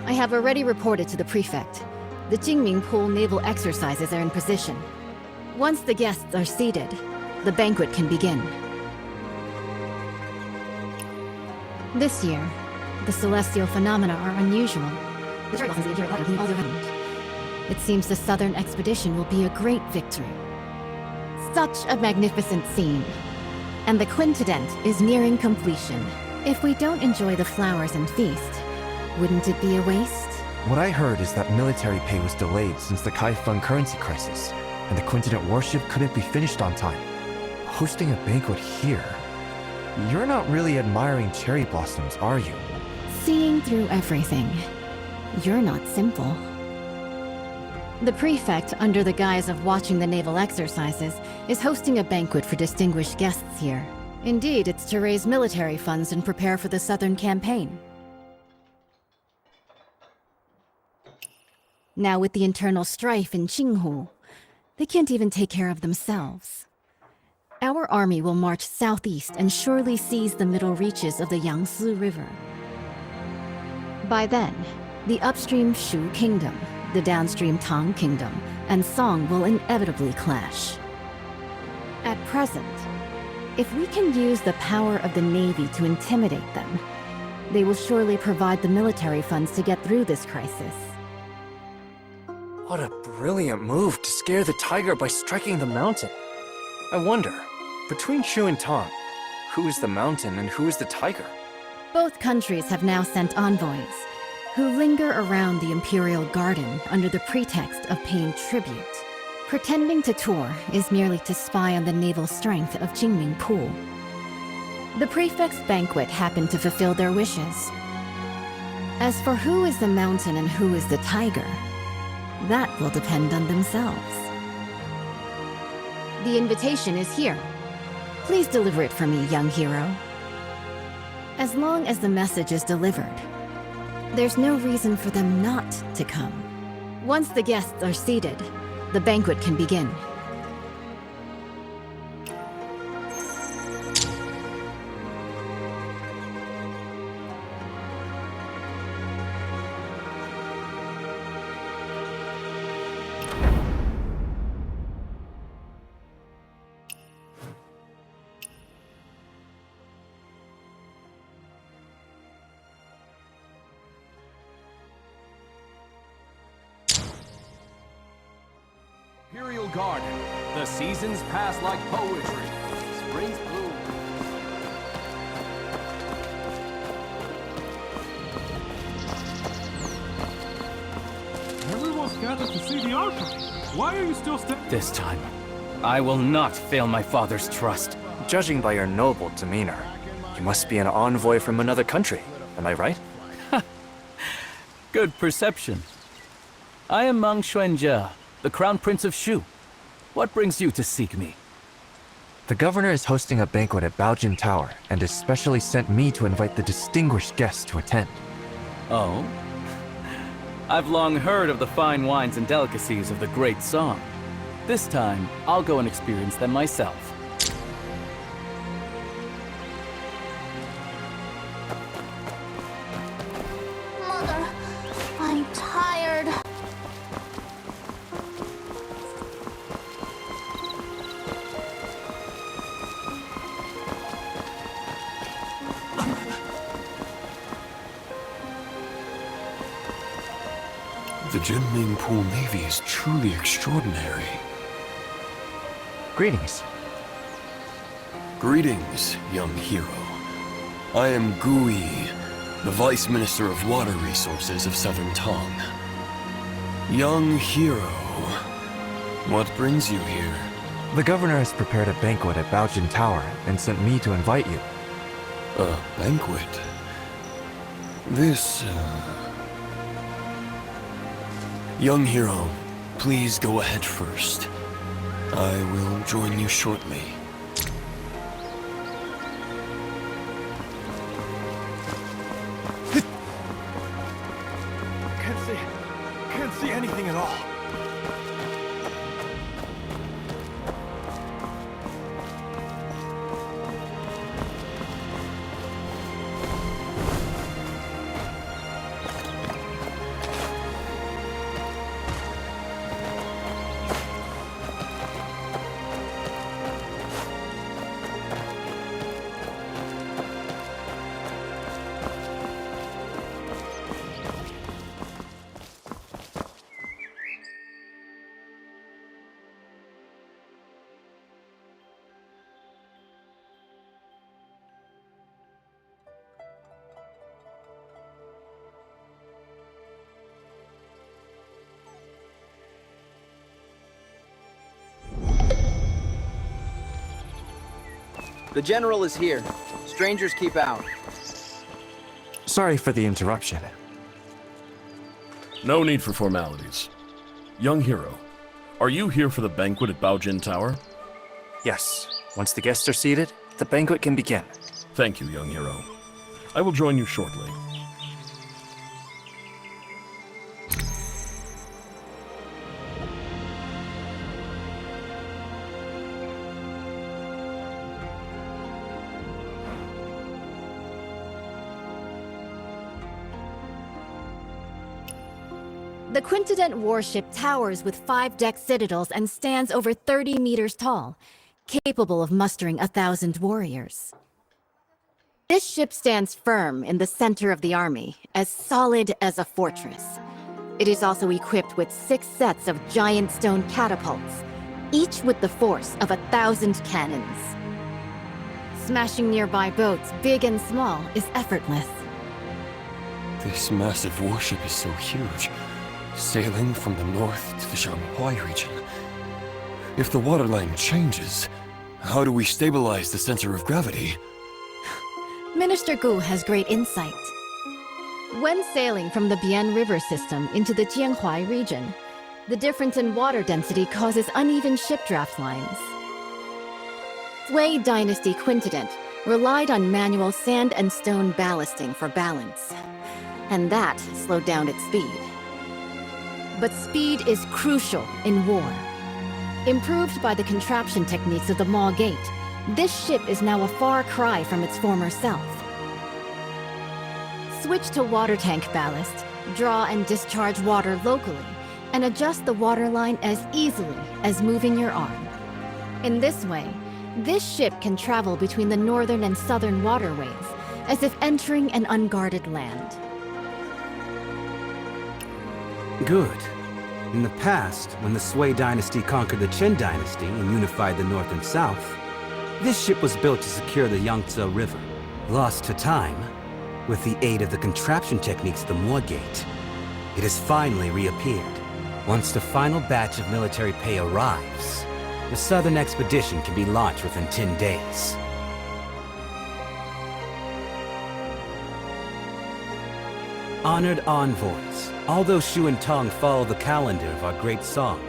I have already reported to the prefect. The Jingming Pool naval exercises are in position. Once the guests are seated, the banquet can begin. This year, the celestial phenomena are unusual. It seems the southern expedition will be a great victory. Such a magnificent scene. And the quintessence is nearing completion. If we don't enjoy the flowers and feast, wouldn't it be a waste? What I heard is that military pay was delayed since the Kaifeng currency crisis, and the quintet warship couldn't be finished on time. Hosting a banquet here? You're not really admiring cherry blossoms, are you? Seeing through everything. You're not simple. The prefect, under the guise of watching the naval exercises, is hosting a banquet for distinguished guests here. Indeed, it's to raise military funds and prepare for the southern campaign. Now with the internal strife in Qinghu, they can't even take care of themselves. Our army will march southeast and surely seize the middle reaches of the Yangtze River. By then, the upstream Shu Kingdom, the downstream Tang Kingdom, and Song will inevitably clash. At present, if we can use the power of the Navy to intimidate them, they will surely provide the military funds to get through this crisis. What a brilliant move to scare the tiger by striking the mountain. I wonder, between Shu and Tang, who is the mountain and who is the tiger? Both countries have now sent envoys, who linger around the Imperial Garden under the pretext of paying tribute. Pretending to tour is merely to spy on the naval strength of Jingming Pool. The prefect's banquet happened to fulfill their wishes. As for who is the mountain and who is the tiger, that will depend on themselves. The invitation is here. Please deliver it for me, young hero. As long as the message is delivered, there's no reason for them not to come. Once the guests are seated, the banquet can begin. Imperial Garden. The seasons pass like poetry. Spring's bloom. Everyone's gathered to see the archery. Why are you still standing? This time, I will not fail my father's trust. Judging by your noble demeanor, you must be an envoy from another country, am I right? Good perception. I am Meng Xuanjie, the Crown Prince of Shu. What brings you to seek me? The governor is hosting a banquet at Baojin Tower and has specially sent me to invite the distinguished guests to attend. Oh? I've long heard of the fine wines and delicacies of the Great Song. This time, I'll go and experience them myself. Mother, I'm tired. The Jingming Pool Navy is truly extraordinary. Greetings. Greetings, young hero. I am Gui, the Vice Minister of Water Resources of Southern Tang. Young hero, what brings you here? The governor has prepared a banquet at Baojin Tower and sent me to invite you. A banquet? This, Young hero, please go ahead first. I will join you shortly. Can't see anything at all. The General is here. Strangers keep out. Sorry for the interruption. No need for formalities. Young hero, are you here for the banquet at Baojin Tower? Yes, once the guests are seated, the banquet can begin. Thank you, young hero. I will join you shortly. The Quintident warship towers with 5-deck citadels and stands over 30 meters tall, capable of mustering 1,000 warriors. This ship stands firm in the center of the army, as solid as a fortress. It is also equipped with 6 sets of giant stone catapults, each with the force of 1,000 cannons. Smashing nearby boats, big and small, is effortless. This massive warship is so huge, sailing from the north to the Shanghai region. If the waterline changes, how do we stabilize the center of gravity? Minister Gu has great insight. When sailing from the Bian River system into the Jianhuai region, the difference in water density causes uneven ship draft lines. Sui Dynasty Quintident relied on manual sand and stone ballasting for balance, and that slowed down its speed. But speed is crucial in war. Improved by the contraption techniques of the Maw Gate, this ship is now a far cry from its former self. Switch to water tank ballast, draw and discharge water locally, and adjust the waterline as easily as moving your arm. In this way, this ship can travel between the northern and southern waterways, as if entering an unguarded land. Good. In the past, when the Sui dynasty conquered the Qin dynasty and unified the north and south, this ship was built to secure the Yangtze River. Lost to time, with the aid of the contraption techniques of the Maw Gate, it has finally reappeared. Once the final batch of military pay arrives, the southern expedition can be launched within 10 days. Honored envoys, although Shu and Tong follow the calendar of our great Song,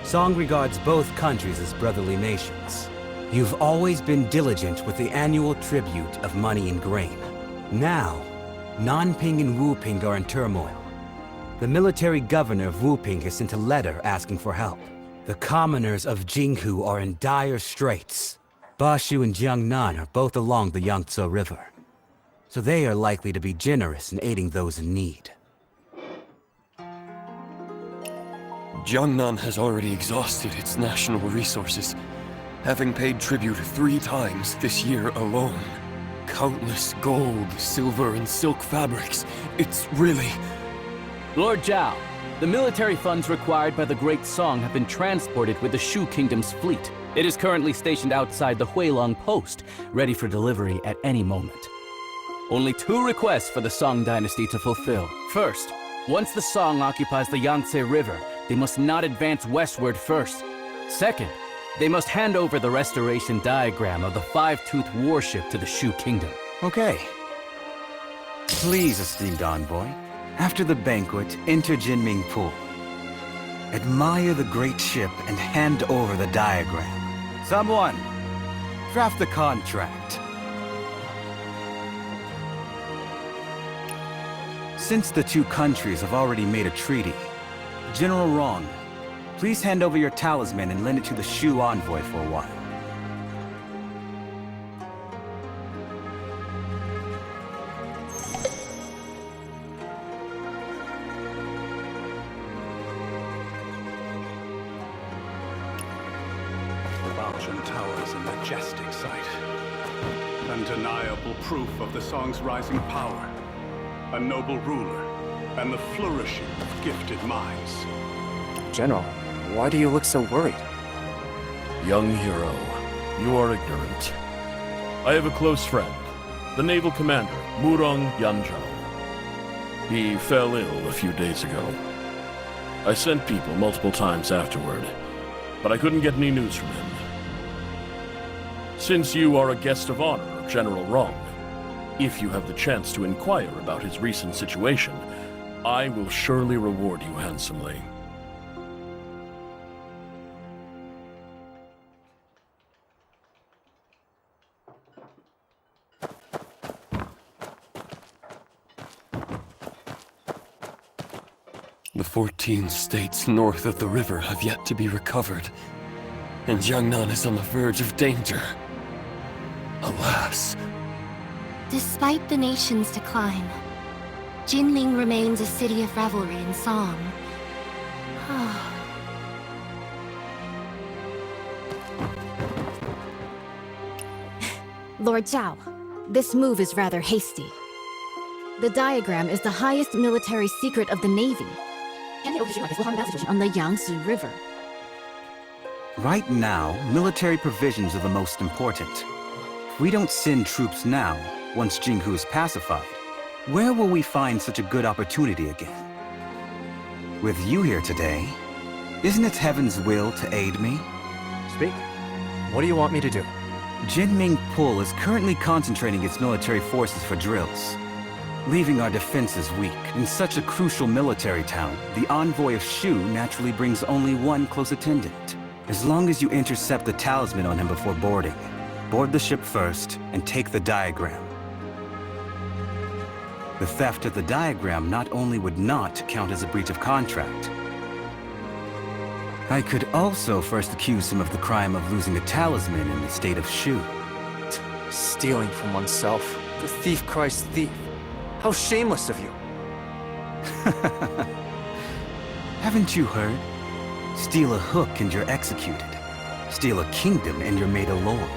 Song regards both countries as brotherly nations. You've always been diligent with the annual tribute of money and grain. Now, Nanping and Wuping are in turmoil. The military governor of Wuping has sent a letter asking for help. The commoners of Jinghu are in dire straits. Bashu and Jiangnan are both along the Yangtze River, so they are likely to be generous in aiding those in need. Jiangnan has already exhausted its national resources, having paid tribute 3 times this year alone. Countless gold, silver, and silk fabrics. It's really... Lord Zhao, the military funds required by the Great Song have been transported with the Shu Kingdom's fleet. It is currently stationed outside the Huilong post, ready for delivery at any moment. Only 2 requests for the Song dynasty to fulfill. First, once the Song occupies the Yangtze River, they must not advance westward first. Second, they must hand over the restoration diagram of the 5-toothed warship to the Shu Kingdom. Okay. Please, esteemed envoy, after the banquet, enter Jinming Pool. Admire the great ship and hand over the diagram. Someone, draft the contract. Since the 2 countries have already made a treaty, General Rong, please hand over your talisman and lend it to the Shu envoy for a while. The Baojin Tower is a majestic sight. Undeniable proof of the Song's rising power. A noble ruler, and the flourishing of gifted minds. General, why do you look so worried? Young hero, you are ignorant. I have a close friend, the naval commander, Murong Yuan Boss. He fell ill a few days ago. I sent people multiple times afterward, but I couldn't get any news from him. Since you are a guest of honor of General Rong, if you have the chance to inquire about his recent situation, I will surely reward you handsomely. The 14 states north of the river have yet to be recovered, and Jiangnan is on the verge of danger. Alas. Despite the nation's decline, Jinling remains a city of revelry and song. Lord Zhao, this move is rather hasty. The diagram is the highest military secret of the Navy, and it on the Yangtze River. Right now, military provisions are the most important. If we don't send troops now, once Jinghu is pacified, where will we find such a good opportunity again? With you here today, isn't it heaven's will to aid me? Speak. What do you want me to do? Jinming Pul is currently concentrating its military forces for drills, leaving our defenses weak. In such a crucial military town, the envoy of Shu naturally brings only one close attendant. As long as you intercept the talisman on him before boarding, board the ship first and take the diagram. The theft of the diagram not only would not count as a breach of contract, I could also first accuse him of the crime of losing a talisman in the state of Shu. Stealing from oneself. The thief cries thief. How shameless of you. Haven't you heard? Steal a hook and you're executed. Steal a kingdom and you're made a lord.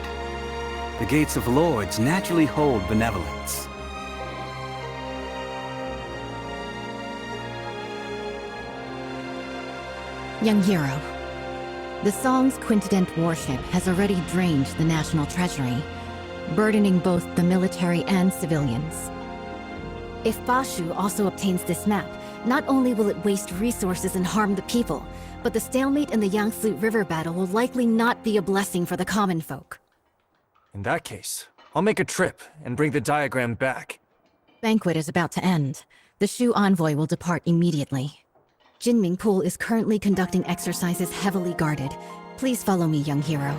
The gates of lords naturally hold benevolence. Young hero, the Song's Quintet warship has already drained the national treasury, burdening both the military and civilians. If Bashu also obtains this map, not only will it waste resources and harm the people, but the stalemate in the Yangtze River battle will likely not be a blessing for the common folk. In that case, I'll make a trip and bring the diagram back. Banquet is about to end. The Shu envoy will depart immediately. Jinming Pool is currently conducting exercises heavily guarded. Please follow me, young hero.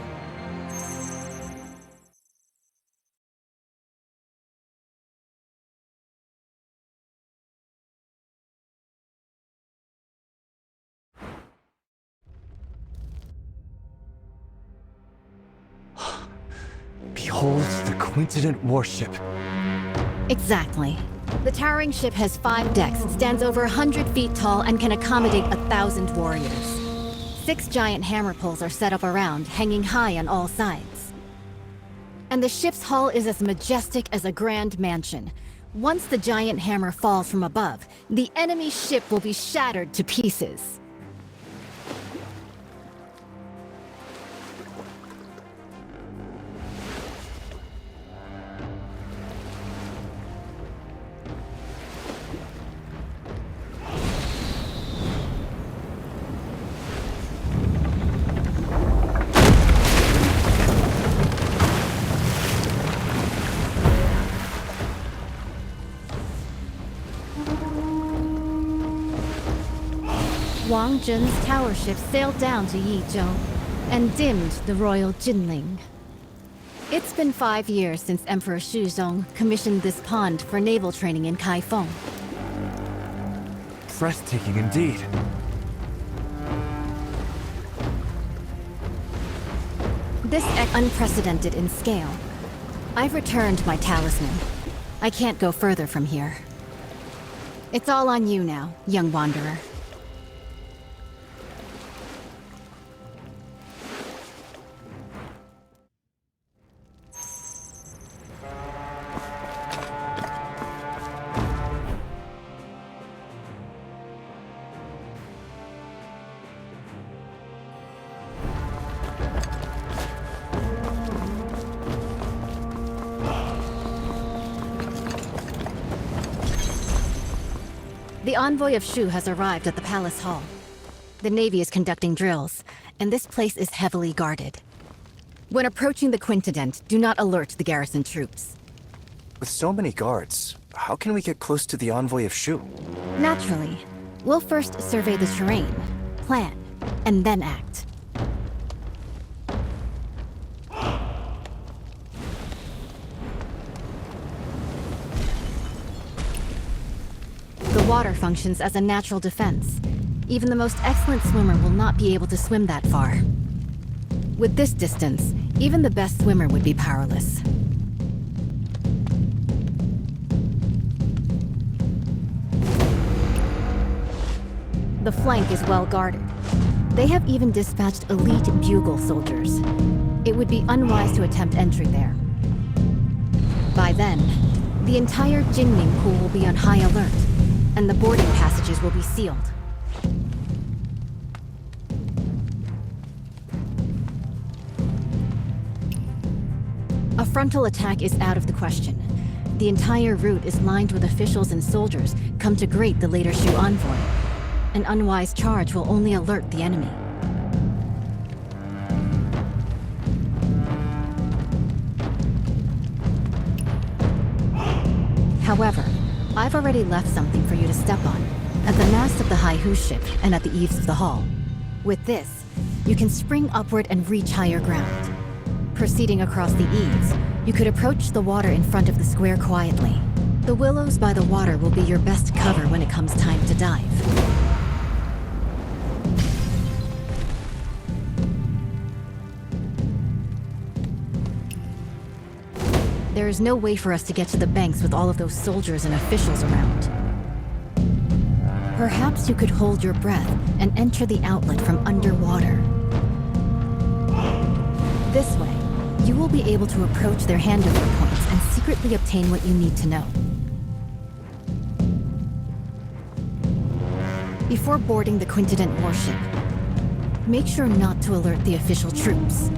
Behold the Quintet warship. Exactly. The towering ship has 5 decks, stands over 100 feet tall, and can accommodate 1,000 warriors. 6 giant hammer poles are set up around, hanging high on all sides. And the ship's hull is as majestic as a grand mansion. Once the giant hammer falls from above, the enemy ship will be shattered to pieces. Wang Zhen's tower ship sailed down to Yizhou and dimmed the royal Jinling. It's been 5 years since Emperor Shuzong commissioned this pond for naval training in Kaifeng. Breathtaking indeed. This is unprecedented in scale. I've returned my talisman. I can't go further from here. It's all on you now, young wanderer. The envoy of Shu has arrived at the palace hall. The Navy is conducting drills, and this place is heavily guarded. When approaching the Quintident, do not alert the garrison troops. With so many guards, how can we get close to the envoy of Shu? Naturally, we'll first survey the terrain, plan, and then act. The water functions as a natural defense. Even the most excellent swimmer will not be able to swim that far. With this distance, even the best swimmer would be powerless. The flank is well guarded. They have even dispatched elite bugle soldiers. It would be unwise to attempt entry there. By then, the entire Jinming pool will be on high alert, and the boarding passages will be sealed. A frontal attack is out of the question. The entire route is lined with officials and soldiers come to greet the later Shu envoy. An unwise charge will only alert the enemy. However, I've already left something for you to step on, at the mast of the Haihu ship and at the eaves of the hall. With this, you can spring upward and reach higher ground. Proceeding across the eaves, you could approach the water in front of the square quietly. The willows by the water will be your best cover when it comes time to dive. There is no way for us to get to the banks with all of those soldiers and officials around. Perhaps you could hold your breath and enter the outlet from underwater. This way, you will be able to approach their handover points and secretly obtain what you need to know. Before boarding the Quintident warship, make sure not to alert the official troops.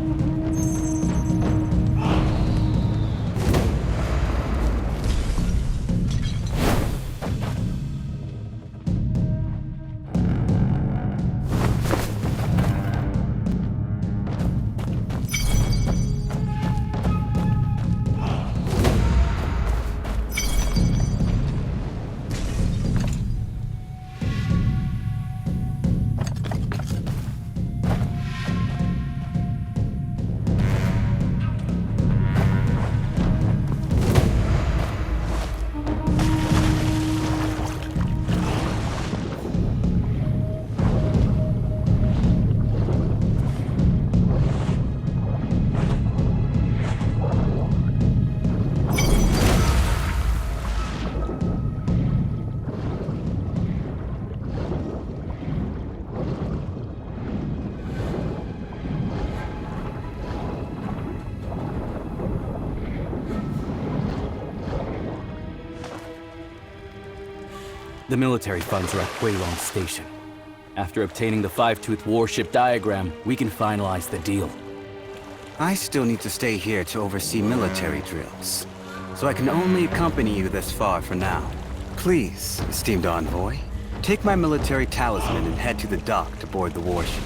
The military funds are at Huilong Station. After obtaining the five-tooth warship diagram, we can finalize the deal. I still need to stay here to oversee military drills, so I can only accompany you this far for now. Please, esteemed envoy, take my military talisman and head to the dock to board the warship.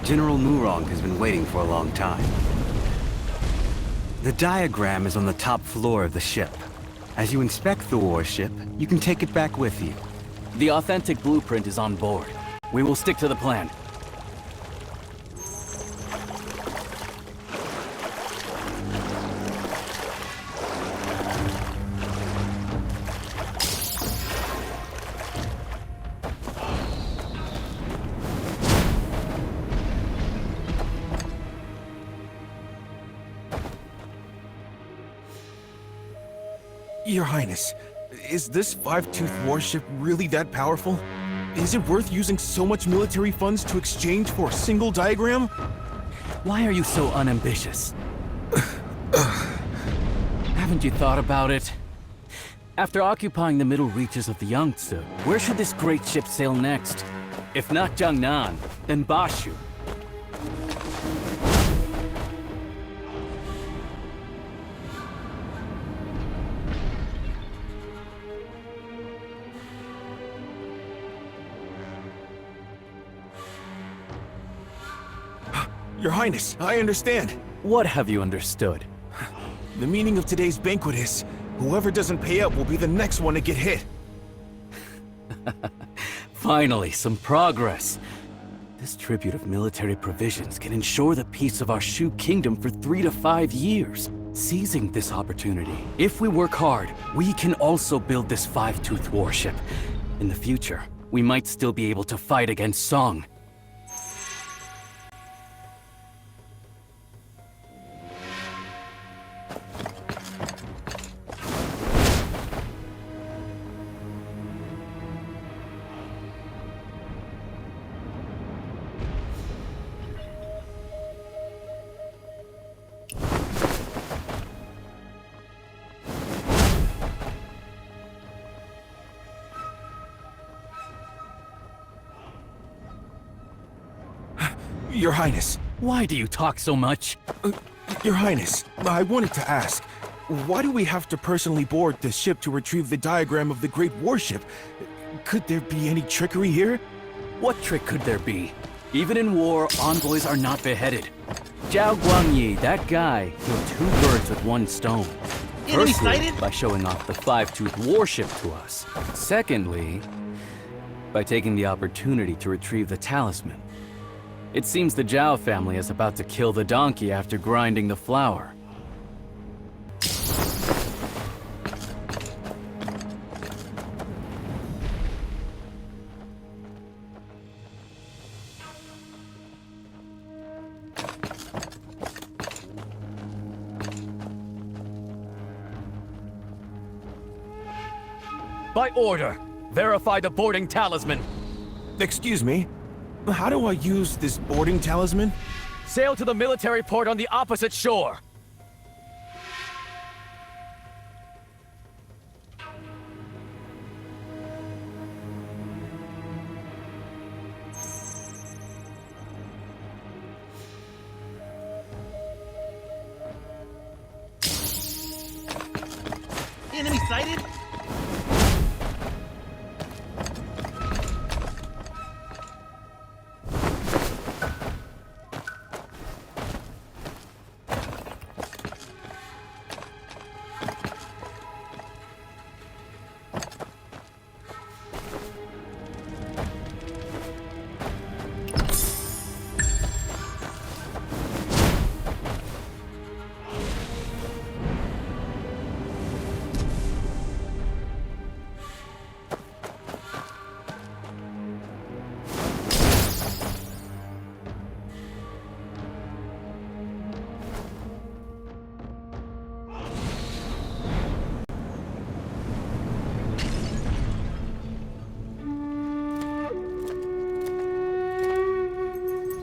General Murong has been waiting for a long time. The diagram is on the top floor of the ship. As you inspect the warship, you can take it back with you. The authentic blueprint is on board. We will stick to the plan. Your Highness, is this five-tooth warship really that powerful? Is it worth using so much military funds to exchange for a single diagram? Why are you so unambitious? Haven't you thought about it? After occupying the middle reaches of the Yangtze, where should this great ship sail next? If not Jiangnan, then Bashu. Your Highness, I understand. What have you understood? The meaning of today's banquet is, whoever doesn't pay up will be the next one to get hit. Finally, some progress. This tribute of military provisions can ensure the peace of our Shu Kingdom for 3 to 5 years. Seizing this opportunity, if we work hard, we can also build this five-tooth warship. In the future, we might still be able to fight against Song. Your Highness. Why do you talk so much? Your Highness, I wanted to ask, why do we have to personally board the ship to retrieve the diagram of the Great Warship? Could there be any trickery here? What trick could there be? Even in war, envoys are not beheaded. Zhao Guangyi, that guy, killed 2 birds with 1 stone. Firstly, by showing off the five-tooth warship to us. Secondly, by taking the opportunity to retrieve the talisman. It seems the Zhao family is about to kill the donkey after grinding the flour. By order, verify the boarding talisman. Excuse me? How do I use this boarding talisman? Sail to the military port on the opposite shore. Enemy sighted?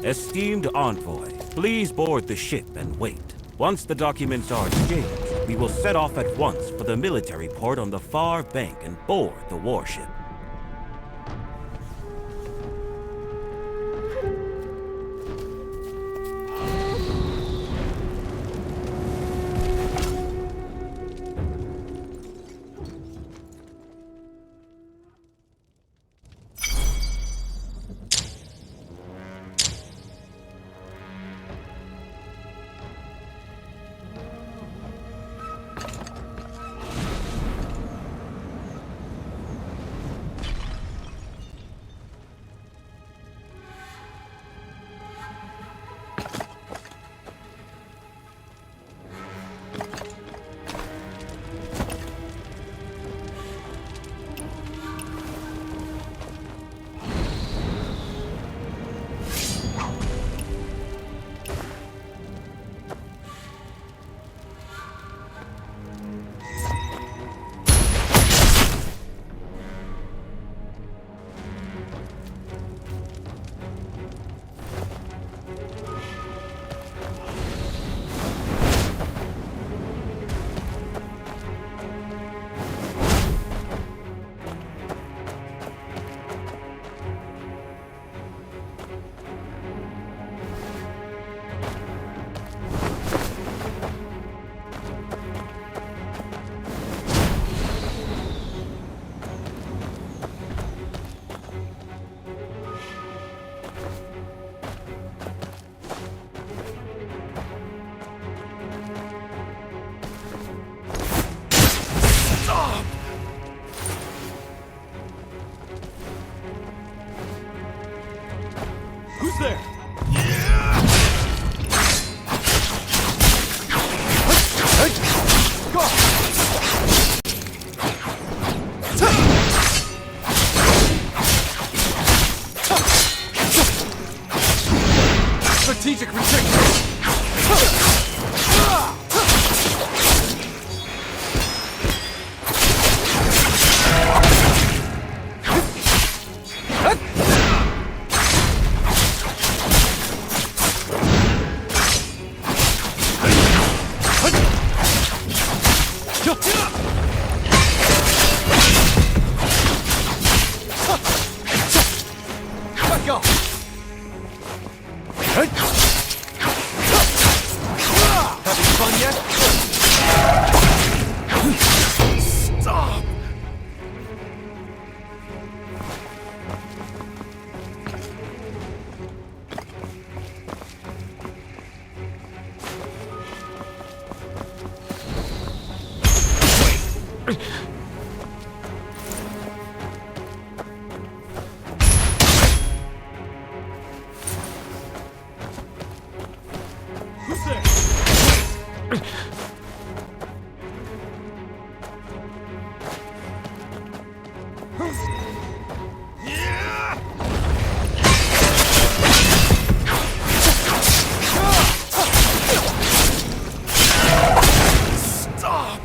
Esteemed envoy, please board the ship and wait. Once the documents are exchanged, we will set off at once for the military port on the far bank and board the warship. there? Strategic retreat! Let go! Having fun yet? Stop! Who's there? Stop!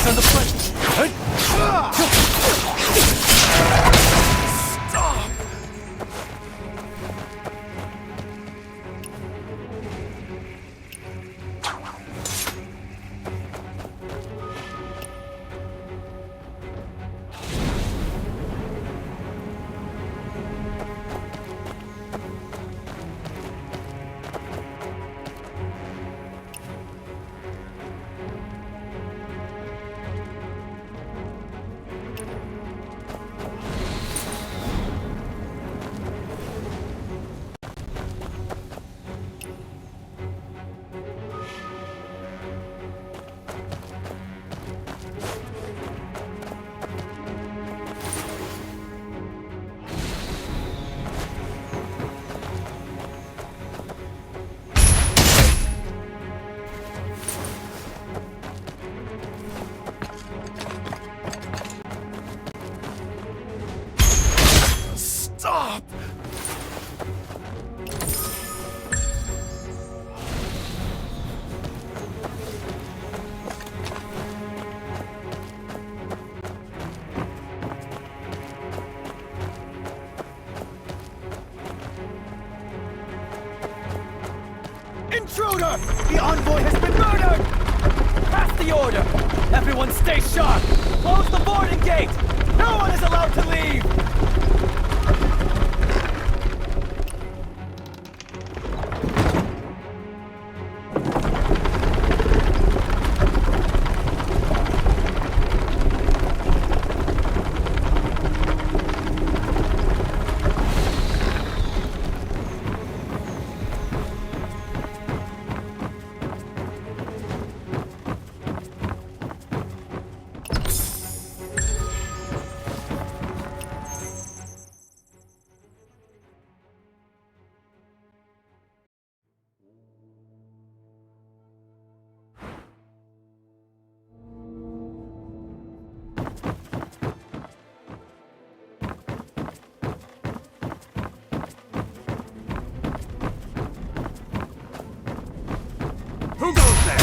Send the plane! Stop! Stop! Intruder! The envoy has been murdered! Pass the order! Everyone stay sharp! Close the boarding gate! No one is allowed to leave! Who goes there?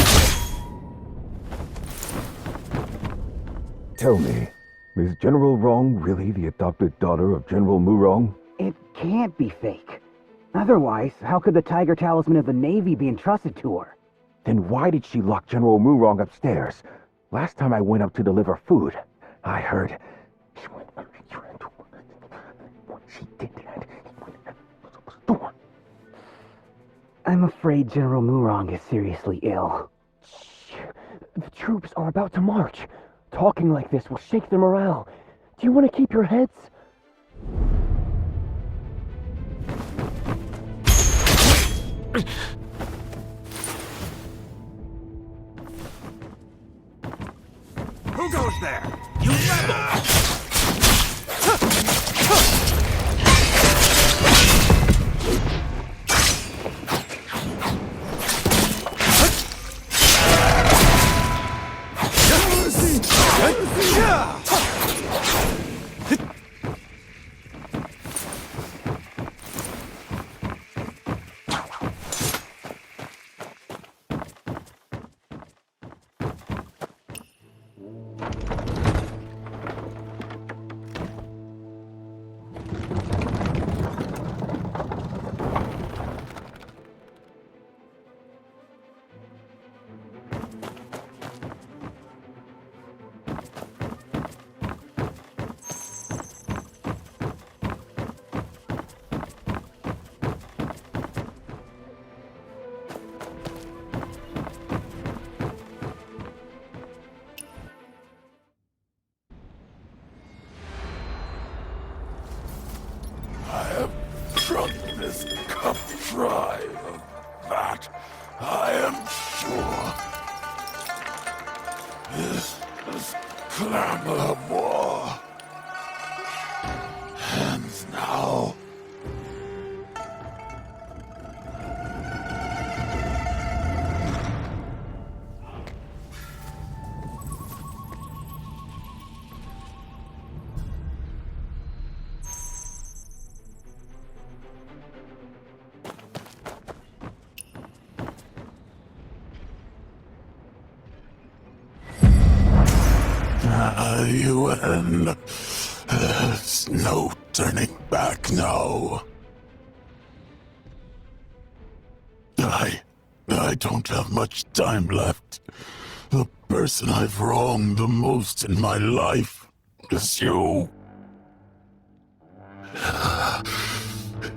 Tell me, is General Rong really the adopted daughter of General Murong? It can't be fake. Otherwise, how could the Tiger Talisman of the Navy be entrusted to her? Then why did she lock General Murong upstairs? Last time I went up to deliver food, I heard she did that. I'm afraid General Murong is seriously ill. Shh. The troops are about to march. Talking like this will shake their morale. Do you want to keep your heads? Who goes there? You I have drunk this cup dry of that, I am sure. This is clamor of war. Ends now. Yuan. There's no turning back now. I don't have much time left. The person I've wronged the most in my life is you.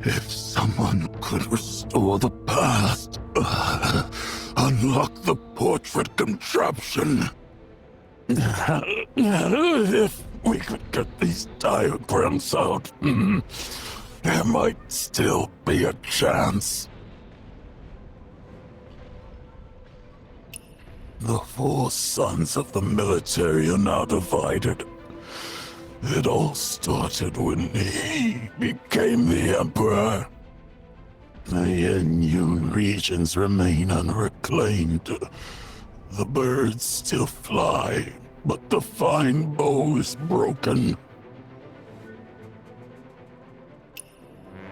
If someone could restore the past, unlock the portrait contraption. If we could get these diagrams out, there might still be a chance. The 4 sons of the military are now divided. It all started when he became the emperor. The Yenyun regions remain unreclaimed. The birds still fly, but the fine bow is broken.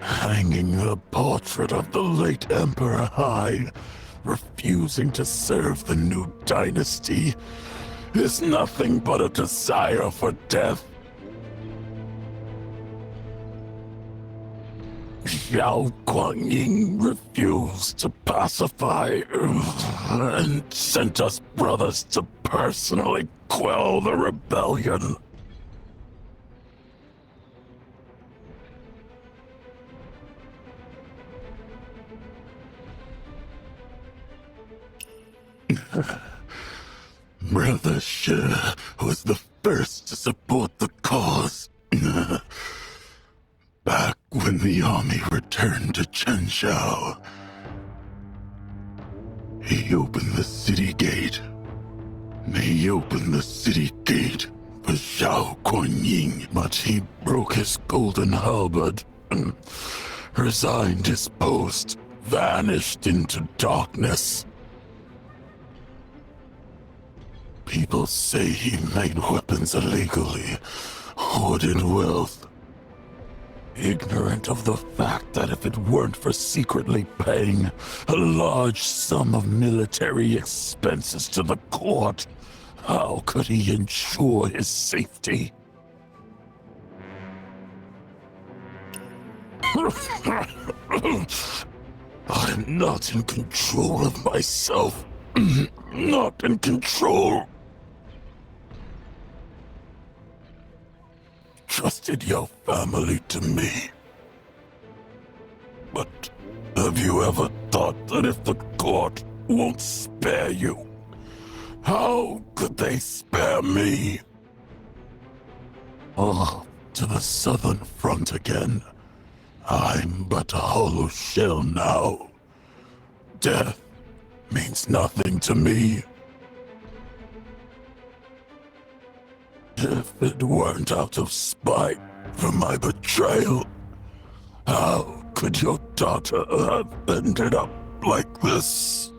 Hanging the portrait of the late Emperor high, refusing to serve the new dynasty, is nothing but a desire for death. Xiao Guangying refused to pacify and sent us brothers to personally quell the rebellion. Brother Shi was the first to support the cause. Back when the army returned to Chenshao, he opened the city gate. He opened the city gate for Xiao Guanyin, but he broke his golden halberd and resigned his post, vanished into darkness. People say he made weapons illegally, hoarded wealth, ignorant of the fact that if it weren't for secretly paying a large sum of military expenses to the court, how could he ensure his safety? I'm not in control of myself. Not in control. Trusted your family to me. But have you ever thought that if the court won't spare you, how could they spare me? Oh, to the southern front again. I'm but a hollow shell now. Death means nothing to me. If it weren't out of spite for my betrayal, how could your daughter have ended up like this?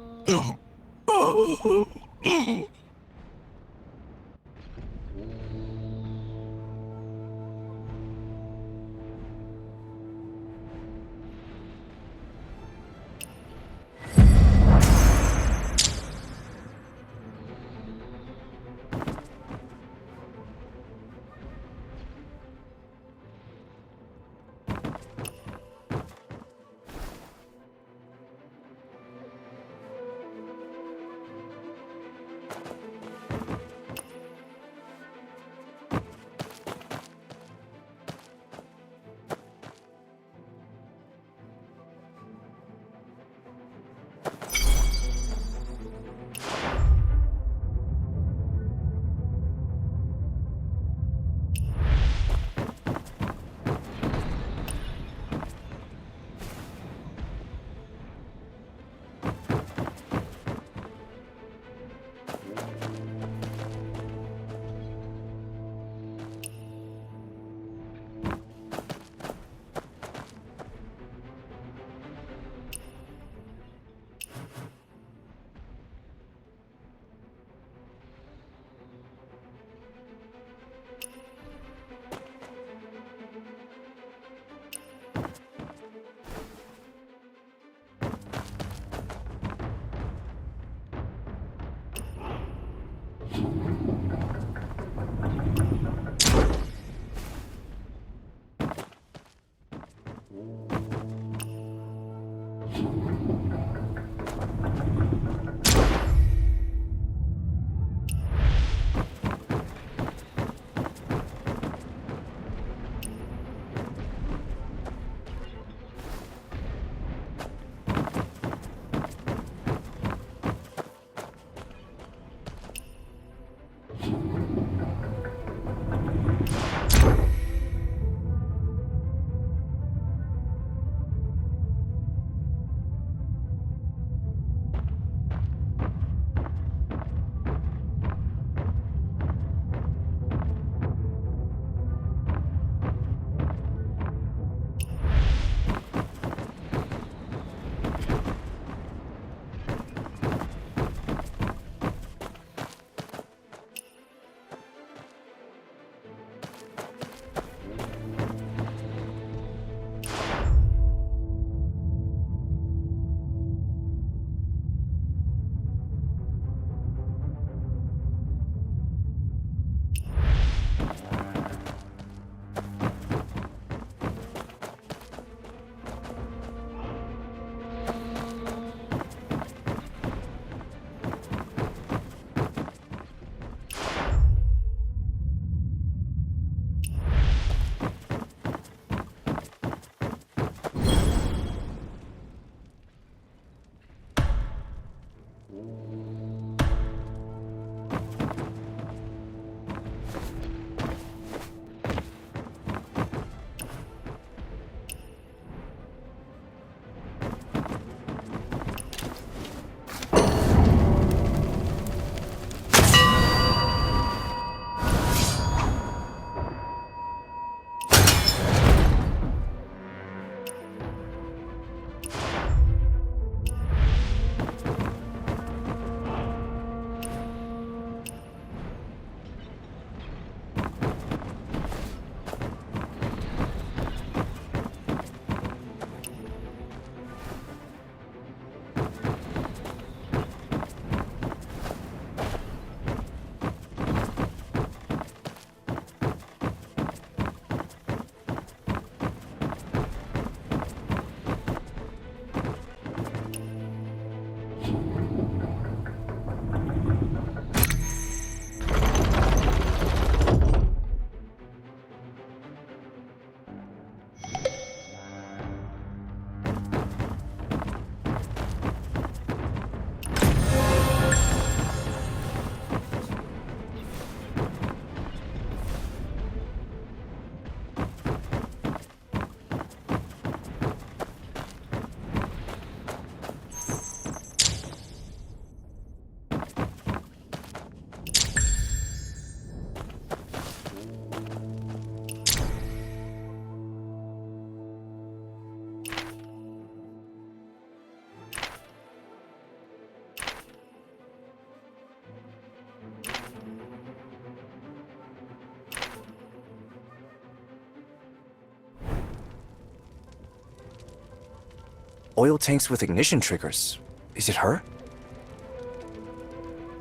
oil tanks with ignition triggers. Is it her?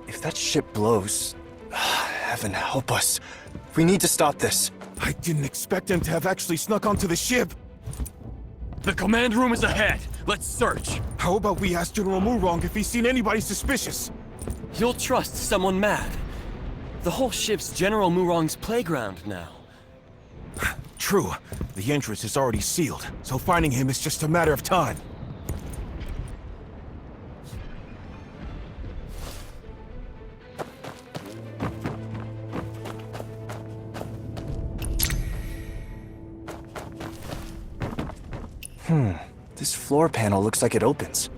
If that ship blows... Heaven help us. We need to stop this. I didn't expect him to have actually snuck onto the ship. The command room is ahead. Let's search. How about we ask General Murong if he's seen anybody suspicious? You'll trust someone mad. The whole ship's General Murong's playground now. True. The entrance is already sealed, so finding him is just a matter of time. This floor panel looks like it opens.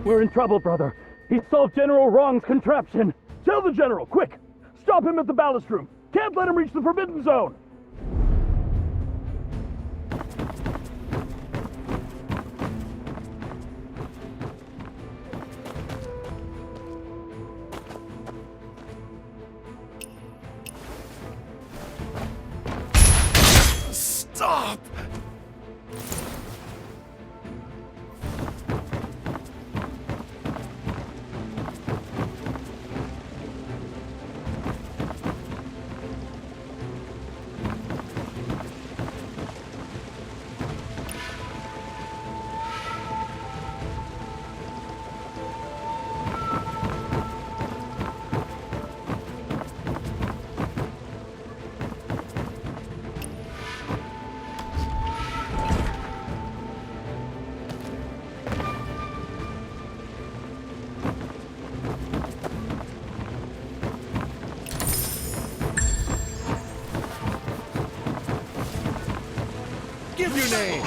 We're in trouble, brother. He solved General Wrong's contraption. Tell the General, quick! Stop him at the ballast room. Can't let him reach the Forbidden Zone. Stop! Give your name!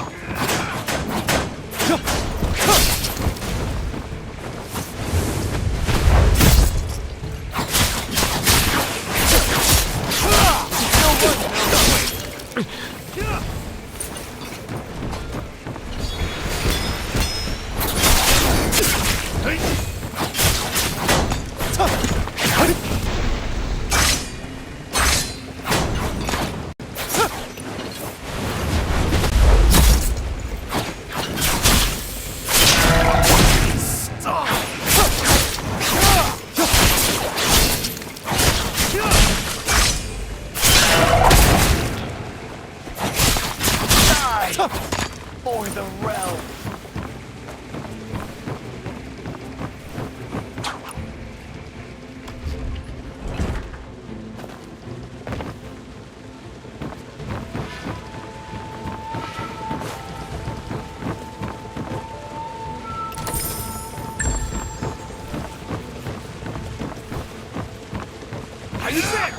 For the realm! How you there?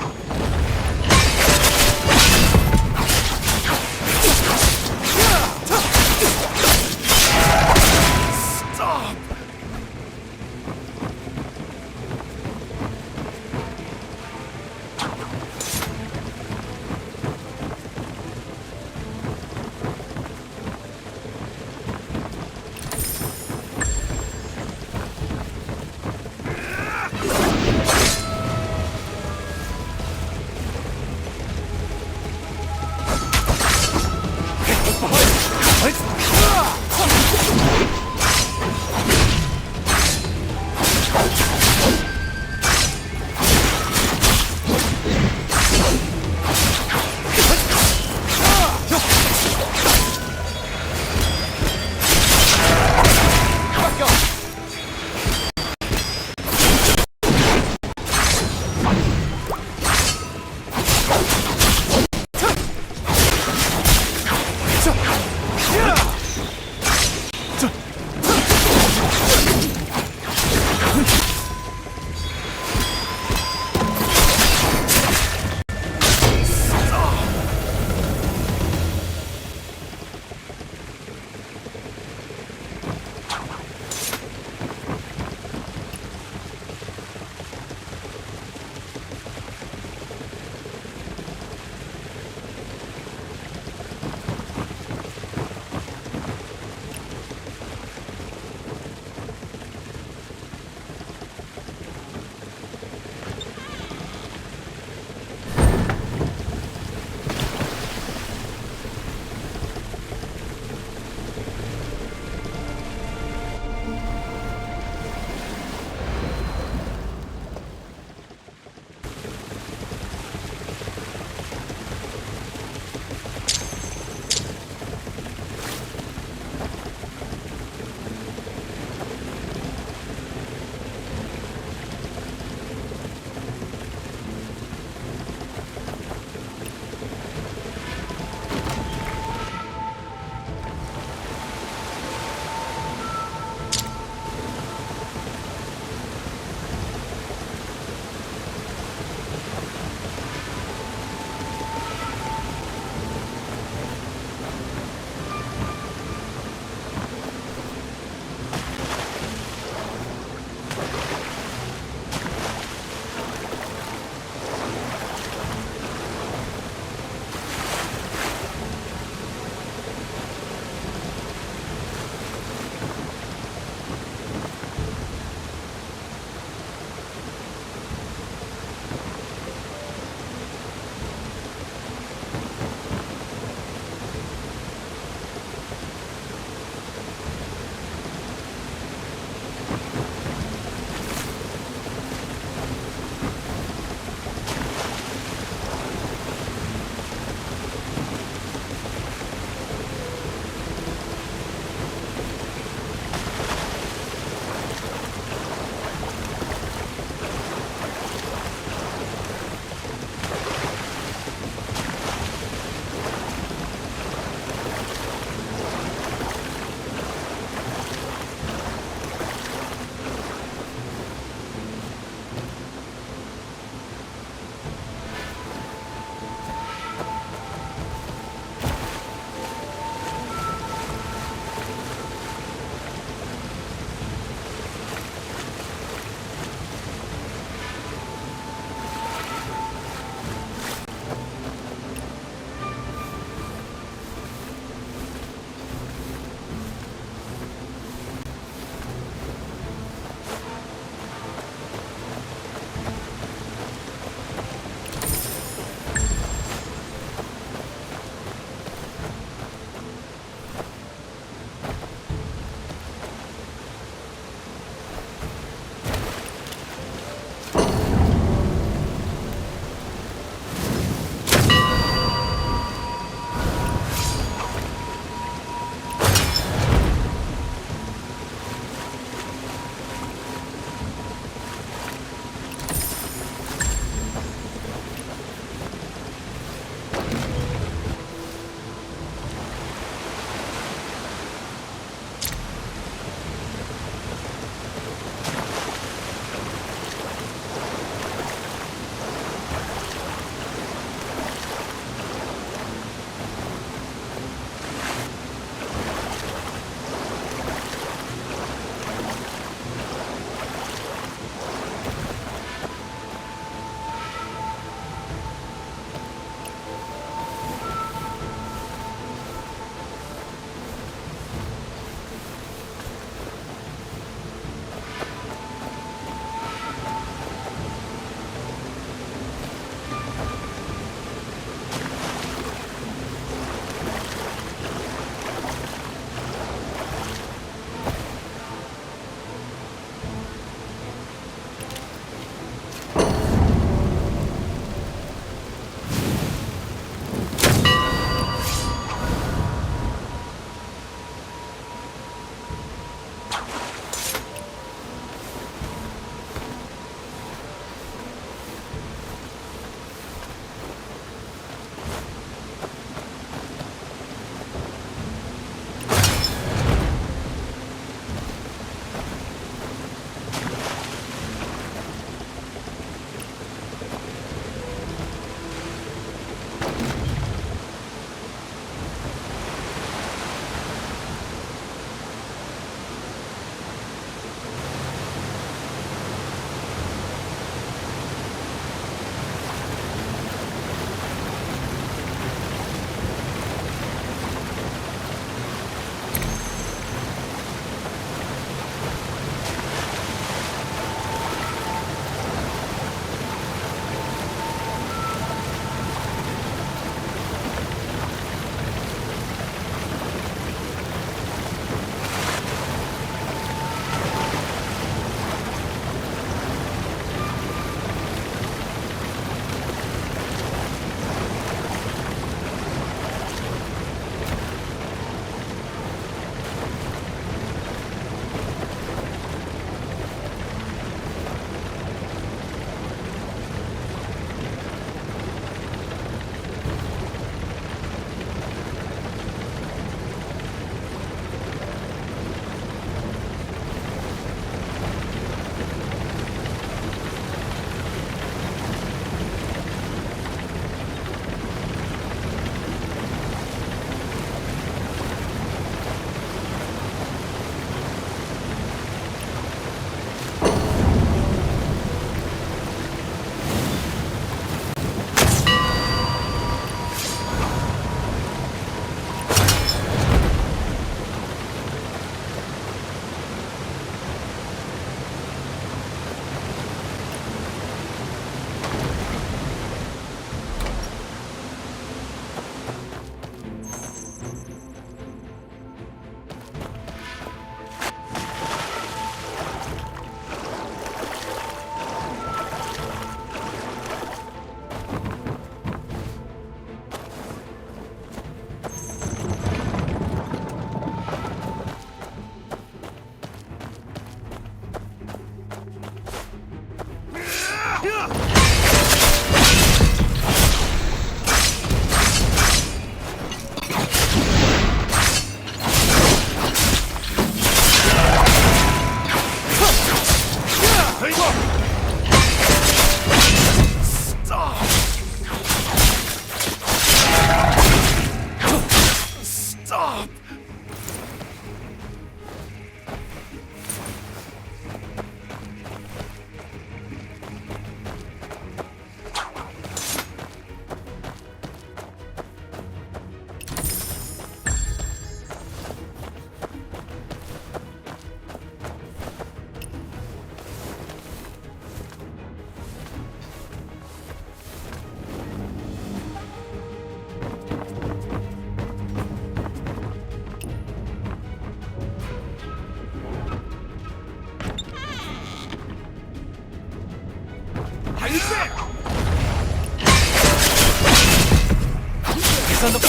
Focus on the...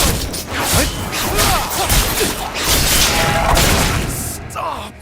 Stop!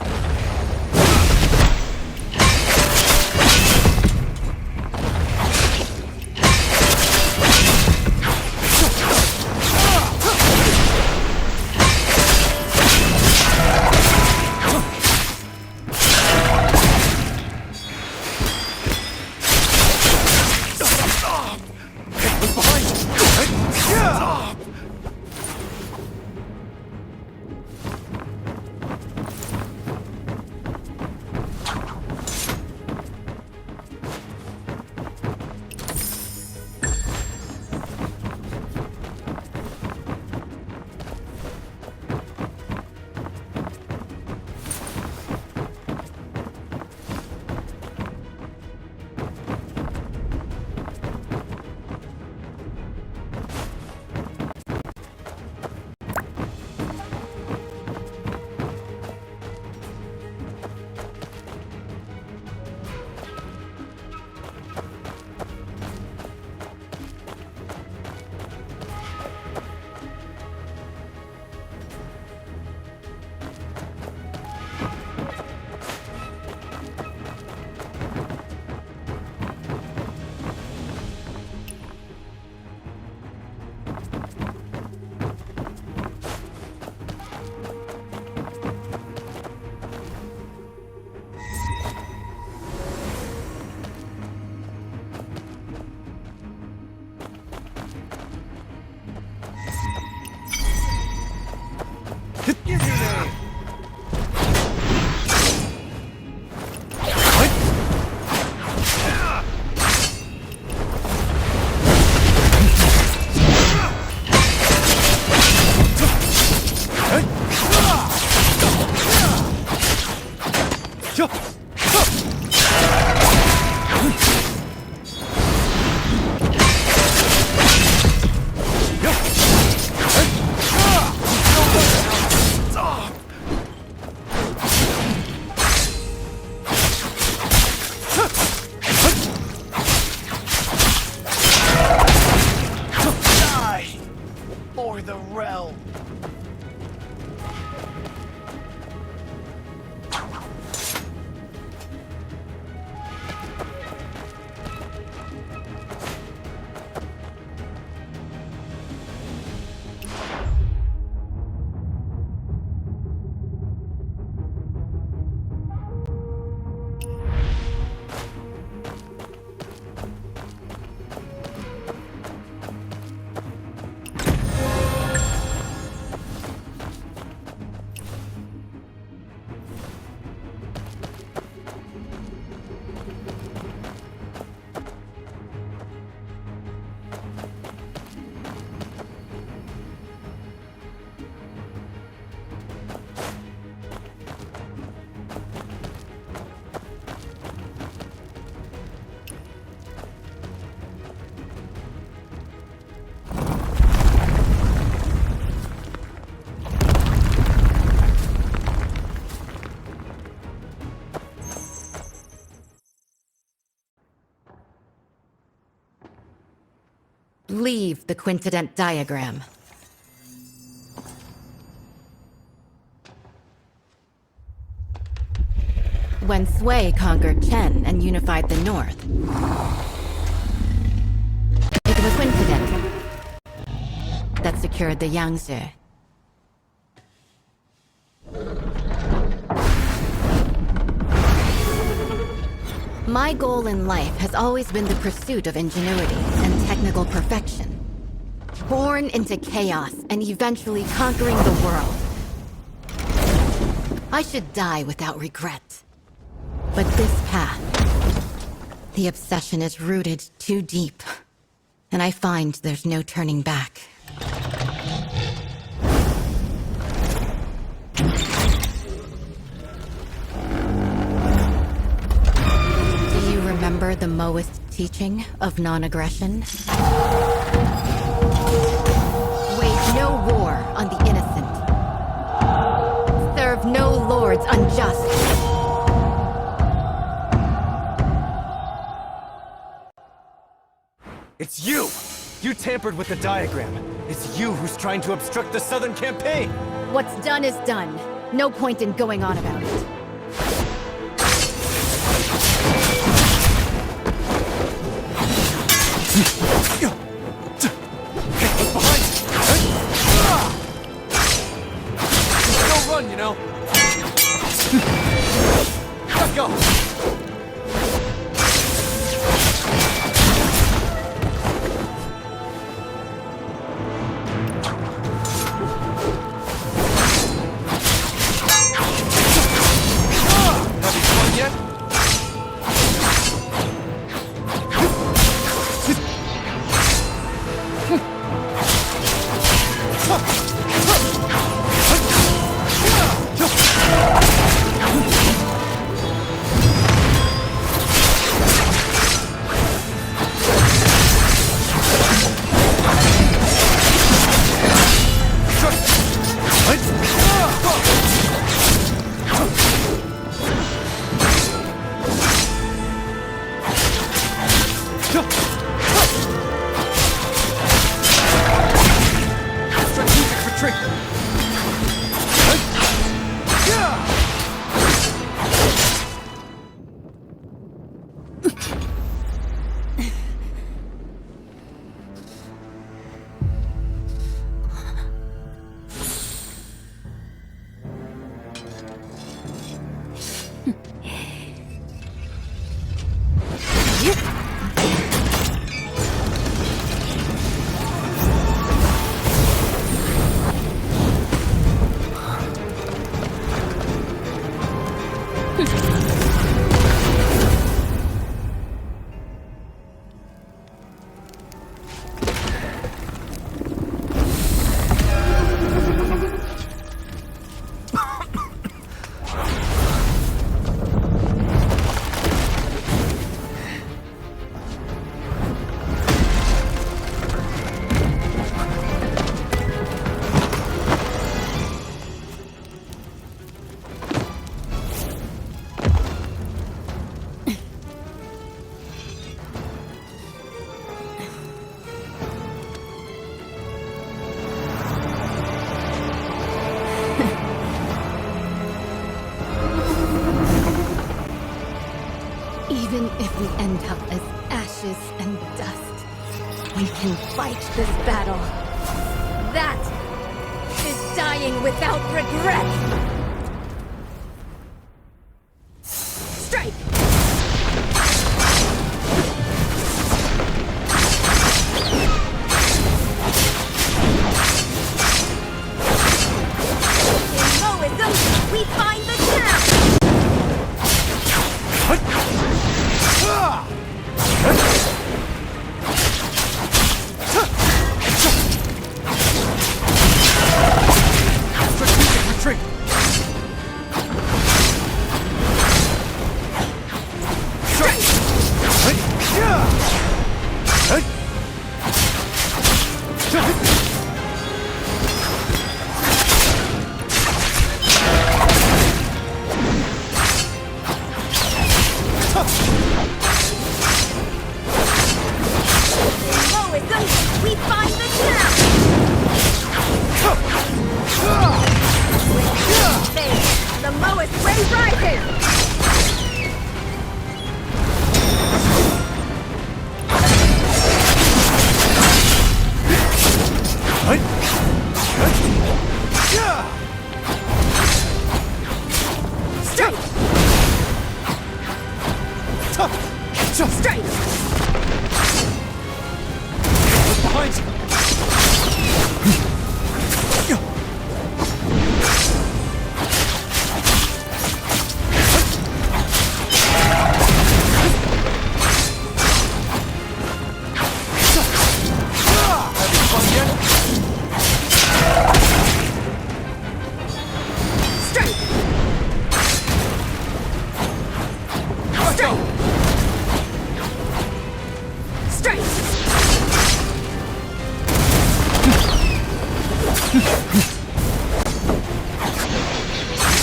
Leave the quintident diagram. When Sui conquered Chen and unified the north, it was quintident that secured the Yangtze. My goal in life has always been the pursuit of ingenuity and technical perfection. Born into chaos and eventually conquering the world. I should die without regret. But this path, the obsession is rooted too deep, and I find there's no turning back. Do you remember the Moist teaching of non-aggression? Wage no war on the innocent. Serve no lords unjust. It's you! You tampered with the diagram. It's you who's trying to obstruct the Southern campaign! What's done is done. No point in going on about it. Look behind! No run, you know! Let go! Even if we end up as ashes and dust, we can fight this battle. That is dying without regret! Strike! In Moism, we find the town! We find the town! The Moist Ray rises! Straight! Behind you!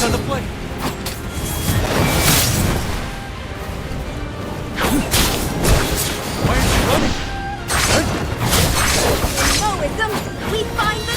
On the plate. Why aren't you running? We find the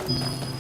sound!